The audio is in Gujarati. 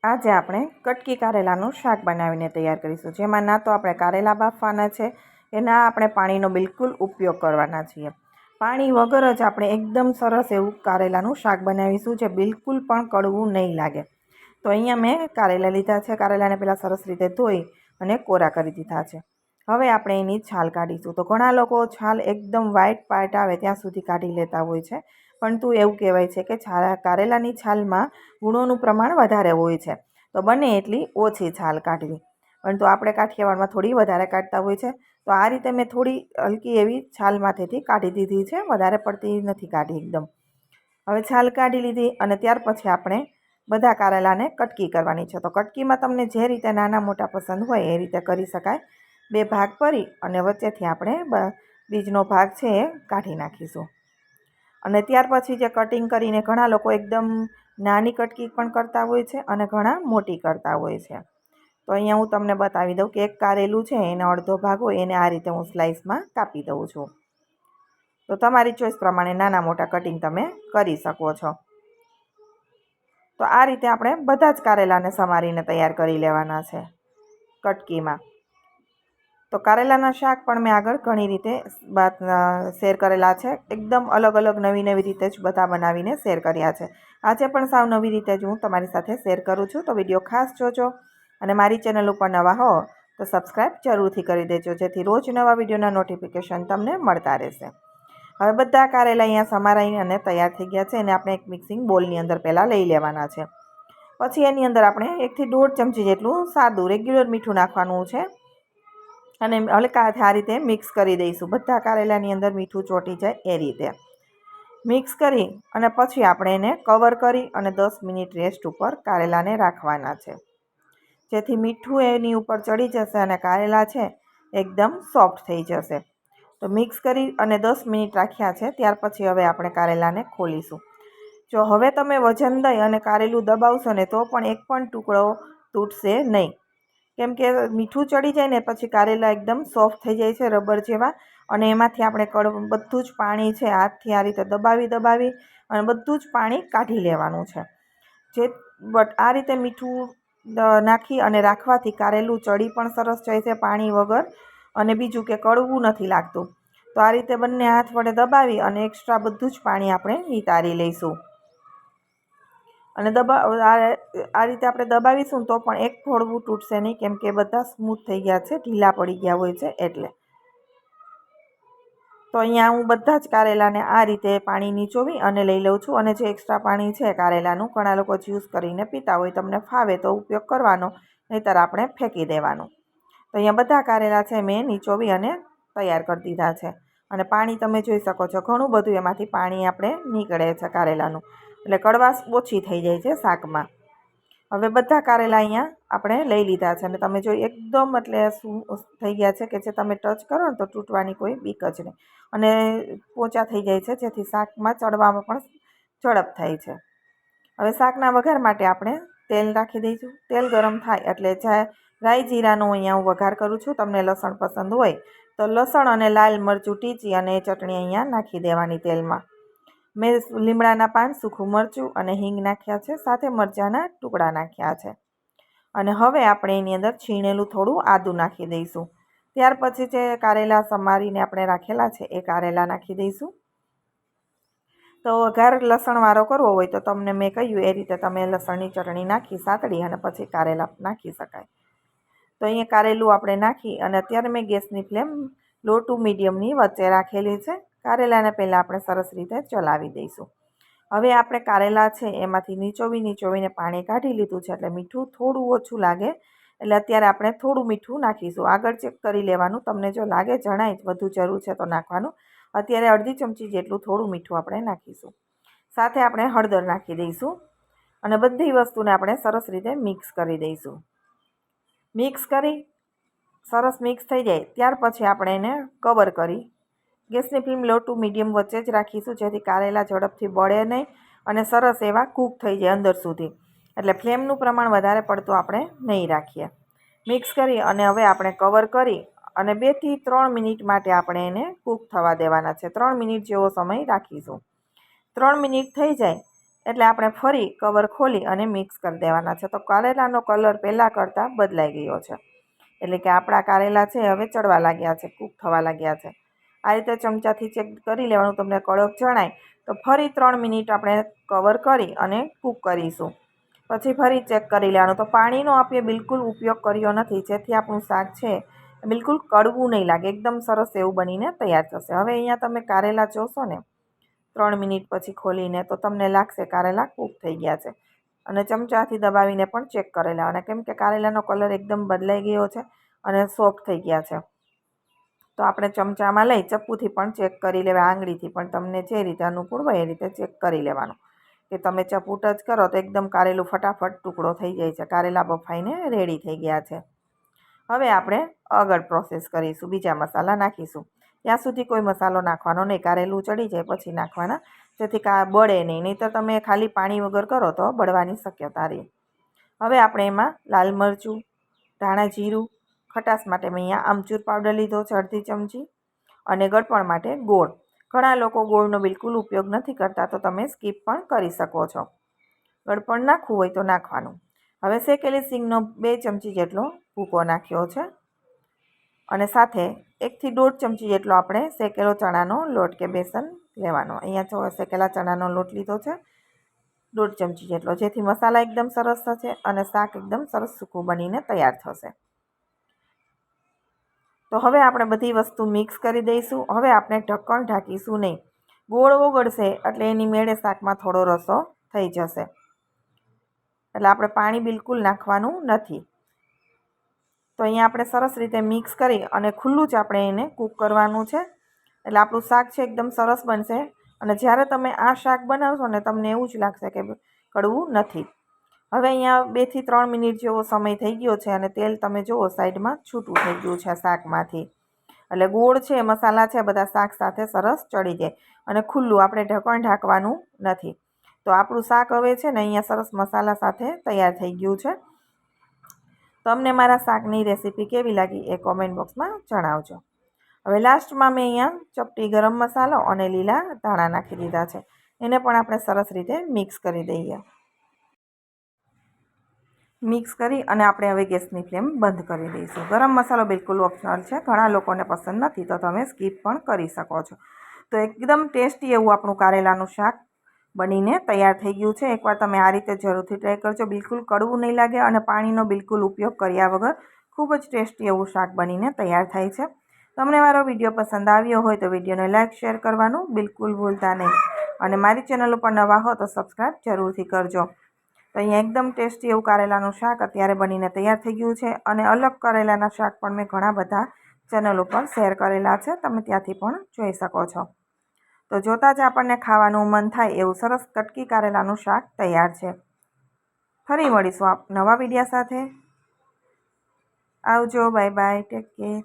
આજે આપણે કટકી કારેલાનું શાક બનાવીને તૈયાર કરીશું, જેમાં ના તો આપણે કારેલા બાફવાના છે કે ના આપણે પાણીનો બિલકુલ ઉપયોગ કરવાના છીએ. પાણી વગર જ આપણે એકદમ સરસ એવું કારેલાનું શાક બનાવીશું, જે બિલકુલ પણ કડવું નહીં લાગે. તો અહીંયા મેં કારેલા લીધા છે. કારેલાને પહેલાં સરસ રીતે ધોઈ અને કોરા કરી દીધા છે. હવે આપણે એની છાલ કાઢીશું. તો ઘણા લોકો છાલ એકદમ વ્હાઈટ પાર્ટ આવે ત્યાં સુધી કાઢી લેતા હોય છે, પરંતુ એવું કહેવાય છે કે કારેલાની છાલમાં ગુણોનું પ્રમાણ વધારે હોય છે, તો બને એટલી ઓછી છાલ કાઢવી. પરંતુ આપણે કાઠિયાવાડમાં થોડી વધારે કાઢતા હોય છે, તો આ રીતે મેં થોડી હલકી એવી છાલ માથેથી કાઢી દીધી છે, વધારે પડતી નથી કાઢી એકદમ. હવે છાલ કાઢી લીધી અને ત્યાર પછી આપણે બધા કારેલાને કટકી કરવાની છે. તો કટકીમાં તમને જે રીતે નાના મોટા પસંદ હોય એ રીતે કરી શકાય. 2 ભાગ કરી અને વચ્ચેથી આપણે બીજનો ભાગ છે એ કાઢી નાખીશું. અને ત્યાર પછી જે કટિંગ કરીને ઘણા લોકો એકદમ નાની કટકી પણ કરતા હોય છે અને ઘણા મોટી કરતા હોય છે. તો અહીંયા હું તમને બતાવી દઉં કે એક કારેલું છે એનો અડધો ભાગ હોય એને આ રીતે હું સ્લાઇસમાં કાપી દઉં છું. તો તમારી ચોઈસ પ્રમાણે નાના મોટા કટિંગ તમે કરી શકો છો. તો આ રીતે આપણે બધા જ કારેલાને સમારીને તૈયાર કરી લેવાના છે કટકીમાં. તો કારેલાના શાક પણ મેં આગળ ઘણી રીતે શેર કરેલા છે. એકદમ અલગ અલગ નવી રીતે જ બધા બનાવીને શેર કર્યા છે. આજે પણ સાવ નવી રીતે જ હું તમારી સાથે શેર કરું છું. તો વિડીયો ખાસ જોજો અને મારી ચેનલ ઉપર નવા હો તો સબસ્ક્રાઈબ જરૂરથી કરી દેજો, જેથી રોજ નવા વિડીયોના નોટિફિકેશન તમને મળતા રહેશે. હવે બધા કારેલા અહીંયા સમારાઈ અને તૈયાર થઈ ગયા છે. એને આપણે એક મિક્સિંગ બોલની અંદર પહેલાં લઈ લેવાના છે. પછી એની અંદર આપણે 1 થી 1.5 ચમચી જેટલું સાદું રેગ્યુલર મીઠું નાખવાનું છે અને હલકાથી આ રીતે મિક્સ કરી દઈશું. બધા કારેલાની અંદર મીઠું ચોંટી જાય એ રીતે મિક્સ કરી અને પછી આપણે એને કવર કરી અને 10 મિનિટ રેસ્ટ ઉપર કારેલાને રાખવાના છે, જેથી મીઠું એની ઉપર ચડી જશે અને કારેલા છે એકદમ સોફ્ટ થઈ જશે. તો મિક્સ કરી અને 10 મિનિટ રાખ્યા છે. ત્યાર પછી હવે આપણે કારેલાને ખોલીશું. જો હવે તમે વજન દઈ અને કારેલું દબાવશો ને તો પણ એક પણ ટુકડો તૂટશે નહીં, કેમ કે મીઠું ચડી જાય ને પછી કારેલા એકદમ સોફ્ટ થઈ જાય છે, રબર જેવા. અને એમાંથી આપણે બધું જ પાણી છે હાથથી આ રીતે દબાવી અને બધું જ પાણી કાઢી લેવાનું છે. આ રીતે મીઠું નાખી અને રાખવાથી કારેલું ચડી પણ સરસ જાય છે પાણી વગર, અને બીજું કે કડવું નથી લાગતું. તો આ રીતે બંને હાથ વડે દબાવી અને એક્સ્ટ્રા બધું જ પાણી આપણે નિતારી લઈશું. અને આ રીતે આપણે દબાવીશું તો પણ એક થોડું તૂટશે નહીં, કેમ કે બધા સ્મૂથ થઈ ગયા છે, ઢીલા પડી ગયા હોય છે એટલે. તો અહીંયા હું બધા જ કારેલાને આ રીતે પાણી નીચોવી અને લઈ લઉં છું. અને જે એક્સ્ટ્રા પાણી છે કારેલાનું, ઘણા લોકો જ્યુસ કરીને પીતા હોય, તમને ફાવે તો ઉપયોગ કરવાનો, નહીંતર આપણે ફેંકી દેવાનું. તો અહીંયા બધા કારેલા છે મેં નીચોવી અને તૈયાર કરી દીધા છે. અને પાણી તમે જોઈ શકો છો, ઘણું બધું એમાંથી પાણી આપણે નીકળે છે કારેલાનું, એટલે કડવાશ ઓછી થઈ જાય છે શાકમાં. હવે બધા કારેલા અહીંયા આપણે લઈ લીધા છે અને તમે જોઈ એકદમ એટલે શું થઈ ગયા છે કે જે તમે ટચ કરો ને તો તૂટવાની કોઈ બીક જ નહીં, અને પોચા થઈ જાય છે, જેથી શાકમાં ચડવામાં પણ ઝડપ થાય છે. હવે શાકના વઘાર માટે આપણે તેલ રાખી દઈશું. તેલ ગરમ થાય એટલે રાઈ જીરાનો અહીંયા હું વઘાર કરું છું. તમને લસણ પસંદ હોય તો લસણ અને લાલ મરચું ટીચી અને ચટણી અહીંયા નાખી દેવાની તેલમાં. મેં લીમડાના પાન, સૂકું મરચું અને હિંગ નાખ્યા છે, સાથે મરચાંના ટુકડા નાખ્યા છે. અને હવે આપણે એની અંદર છીણેલું થોડું આદું નાખી દઈશું. ત્યાર પછી જે કારેલા સમારીને આપણે રાખેલા છે એ કારેલા નાખી દઈશું. તો વઘાર લસણવાળો કરવો હોય તો તમને મેં કહ્યું એ રીતે તમે લસણની ચટણી નાખી સાતળી અને પછી કારેલા નાખી શકાય. તો અહીંયા કારેલું આપણે નાખી અને અત્યારે મેં ગેસની ફ્લેમ લો ટુ મીડિયમની વચ્ચે રાખેલી છે. કારેલાને પહેલાં આપણે સરસ રીતે ચલાવી દઈશું. હવે આપણે કારેલા છે એમાંથી નીચોવીને પાણી કાઢી લીધું છે, એટલે મીઠું થોડું ઓછું લાગે, એટલે અત્યારે આપણે થોડું મીઠું નાખીશું. આગળ ચેક કરી લેવાનું, તમને જો લાગે જણાય વધુ જરૂર છે તો નાખવાનું. અત્યારે અડધી ચમચી જેટલું થોડું મીઠું આપણે નાખીશું. સાથે આપણે હળદર નાખી દઈશું અને બધી વસ્તુને આપણે સરસ રીતે મિક્સ કરી દઈશું. મિક્સ કરી સરસ મિક્સ થઈ જાય ત્યાર પછી આપણે એને કવર કરી ગેસની ફ્લેમ લો ટુ મીડિયમ વચ્ચે જ રાખીશું, જેથી કારેલા ઝડપથી બળે નહીં અને સરસ એવા કૂક થઈ જાય અંદર સુધી. એટલે ફ્લેમનું પ્રમાણ વધારે પડતું આપણે નહીં રાખીએ. મિક્સ કરી અને હવે આપણે કવર કરી અને 2 થી 3 મિનિટ માટે આપણે એને કૂક થવા દેવાના છે. 3 મિનિટ જેવો સમય રાખીશું. 3 મિનિટ થઈ જાય એટલે આપણે ફરી કવર ખોલી અને મિક્સ કરી દેવાના છે. તો કારેલાનો કલર પહેલાં કરતાં બદલાઈ ગયો છે, એટલે કે આપણા કારેલા છે હવે ચડવા લાગ્યા છે, કૂક થવા લાગ્યા છે. આ રીતે ચમચાથી ચેક કરી લેવાનું. તમને કડક જણાય તો ફરી 3 મિનિટ આપણે કવર કરી અને કૂક કરીશું. પછી ફરી ચેક કરી લેવાનું. તો પાણીનો આપણે બિલકુલ ઉપયોગ કર્યો નથી, જેથી આપણું શાક છે બિલકુલ કડવું નહીં લાગે, એકદમ સરસ એવું બનીને તૈયાર થશે. હવે અહીંયા તમે કારેલા જોશો ને 3 મિનિટ પછી ખોલીને, તો તમને લાગશે કારેલા કૂક થઈ ગયા છે. અને ચમચાથી દબાવીને પણ ચેક કરી લેવાના, કેમ કે કારેલાનો કલર એકદમ બદલાઈ ગયો છે અને સોફ્ટ થઈ ગયા છે. તો આપણે ચમચામાં લઈ ચપ્પુથી પણ ચેક કરી લેવા, આંગળીથી પણ, તમને જે રીતે અનુકૂળ હોય એ રીતે ચેક કરી લેવાનું. કે તમે ચપ્પુ ટચ કરો તો એકદમ કારેલું ફટાફટ ટુકડો થઈ જાય છે. કારેલા બફાઈને રેડી થઈ ગયા છે. હવે આપણે આગળ પ્રોસેસ કરીશું, બીજા મસાલા નાખીશું. ત્યાં સુધી કોઈ મસાલો નાખવાનો નહીં, કારેલું ચડી જાય પછી નાખવાના, જેથી બળે નહીં. નહીં તો તમે ખાલી પાણી વગર કરો તો બળવાની શક્યતા રહે. હવે આપણે એમાં લાલ મરચું, ધાણા જીરું, ખટાશ માટે મેં અહીંયા આમચૂર પાવડર લીધો છે અડધી ચમચી, અને ગળપણ માટે ગોળ. ઘણા લોકો ગોળનો બિલકુલ ઉપયોગ નથી કરતા, તો તમે સ્કીપ પણ કરી શકો છો. ગળપણ નાખવું હોય તો નાખવાનું. હવે શેકેલી સિંગનો 2 ચમચી જેટલો ભૂકો નાખ્યો છે, અને સાથે 1 થી 1.5 ચમચી જેટલો આપણે શેકેલો ચણાનો લોટ કે બેસન લેવાનો. અહીંયા શેકેલા ચણાનો લોટ લીધો છે 1.5 ચમચી જેટલો, જેથી મસાલા એકદમ સરસ થશે અને શાક એકદમ સરસ સૂકું બનીને તૈયાર થશે. તો હવે આપણે બધી વસ્તુ મિક્સ કરી દઈશું. હવે આપણે ઢક્કણ ઢાંકીશું નહીં. ગોળ ઓગળશે એટલે એની મેળે શાકમાં થોડો રસો થઈ જશે, એટલે આપણે પાણી બિલકુલ નાખવાનું નથી. તો અહીંયા આપણે સરસ રીતે મિક્સ કરી અને ખુલ્લું જ આપણે એને કૂક કરવાનું છે, એટલે આપણું શાક છે એકદમ સરસ બનશે. અને જ્યારે તમે આ શાક બનાવશો ને, તમને એવું જ લાગશે કે કડવું નથી. હવે અહીંયા 2 થી 3 મિનિટ જેવો સમય થઈ ગયો છે, અને તેલ તમે જુઓ સાઈડમાં છૂટું થઈ ગયું છે શાકમાંથી. એટલે ગોળ છે, મસાલા છે, બધા શાક સાથે સરસ ચડી જાય. અને ખુલ્લું, આપણે ઢક્કણ ઢાંકવાનું નથી. તો આપણું શાક હવે છે ને અહીંયા સરસ મસાલા સાથે તૈયાર થઈ ગયું છે. તમને મારા શાકની રેસીપી કેવી લાગી એ કોમેન્ટ બોક્સમાં જણાવજો. હવે લાસ્ટમાં મેં અહીંયા ચપટી ગરમ મસાલો અને લીલા ધાણા નાખી દીધા છે. એને પણ આપણે સરસ રીતે મિક્સ કરી દઈએ. મિક્સ કરી અને આપણે હવે ગેસની ફ્લેમ બંધ કરી દઈશું. ગરમ મસાલો બિલકુલ ઓપ્શનલ છે, ઘણા લોકોને પસંદ નથી, તો તમે સ્કીપ પણ કરી શકો છો. તો એકદમ ટેસ્ટી એવું આપણું કારેલાનું શાક બનીને તૈયાર થઈ ગયું છે. એકવાર તમે આ રીતે જરૂરથી ટ્રાય કરજો, બિલકુલ કડવું નહીં લાગે અને પાણીનો બિલકુલ ઉપયોગ કર્યા વગર ખૂબ જ ટેસ્ટી એવું શાક બનીને તૈયાર થાય છે. તમને મારો વિડીયો પસંદ આવ્યો હોય તો વિડીયોને લાઇક શેર કરવાનું બિલકુલ ભૂલતા નહીં, અને મારી ચેનલ ઉપર નવા હો તો સબસ્ક્રાઈબ જરૂરથી કરજો. તો અહીંયા એકદમ ટેસ્ટી એવું કારેલાનું શાક અત્યારે બનીને તૈયાર થઈ ગયું છે. અને અલગ કારેલાના શાક પણ મેં ઘણા બધા ચેનલ ઉપર શેર કરેલા છે, તમે ત્યાંથી પણ જોઈ શકો છો. તો જોતાં જ આપણને ખાવાનું મન થાય એવું સરસ કટકી કારેલાનું શાક તૈયાર છે. ફરી મળીશું નવા વિડીયો સાથે. આવજો, બાય બાય, ટેક કેર.